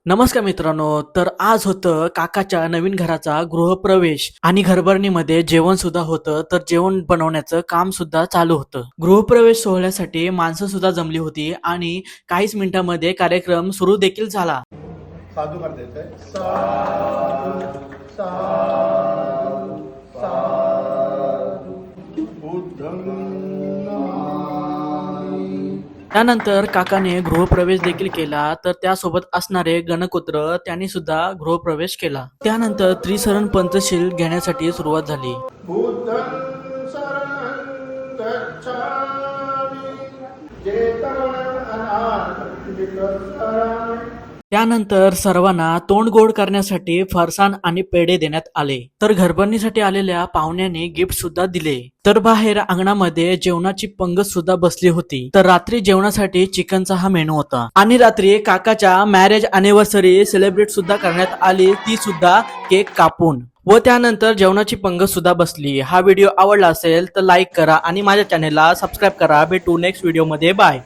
नमस्कार मित्रांनो, तर आज होतं काकाच्या नवीन घराचा गृहप्रवेश आणि घरभरणीमध्ये जेवण सुद्धा होतं. तर जेवण बनवण्याचं काम सुद्धा चालू होतं. गृहप्रवेश सोहळ्यासाठी माणसं सुद्धा जमली होती आणि काहीच मिनिटांमध्ये कार्यक्रम सुरू देखील झाला. साधू करते काय साधू साधू साधू बुद्धं त्यानंतर काकाने गृहप्रवेश देखील केला. तर त्यासोबत असणारे गणकुत्र त्यांनी सुद्धा गृहप्रवेश केला. त्यानंतर त्रिसरण पंचशील घेण्यासाठी सुरुवात झाली. बुद्धं शरणं गच्छामि जेतवनं अनाथ विकर्षामि. त्यानंतर सर्वांना तोंड गोड करण्यासाठी फरसाण आणि पेढे देण्यात आले. तर घरभरणीसाठी आलेल्या पाहुण्यांनी गिफ्ट सुद्धा दिले. तर बाहेर अंगणामध्ये जेवणाची पंगत सुद्धा बसली होती. तर रात्री जेवणासाठी चिकनचा हा मेनू होता आणि रात्री काकाच्या मॅरेज अॅनिव्हर्सरी सेलिब्रेट सुद्धा करण्यात आली, ती सुद्धा केक कापून. व त्यानंतर जेवणाची पंगत सुद्धा बसली. हा व्हिडिओ आवडला असेल तर लाईक करा आणि माझ्या चॅनेलला सबस्क्राईब करा. भेटू नेक्स्ट व्हिडिओ मध्ये. बाय.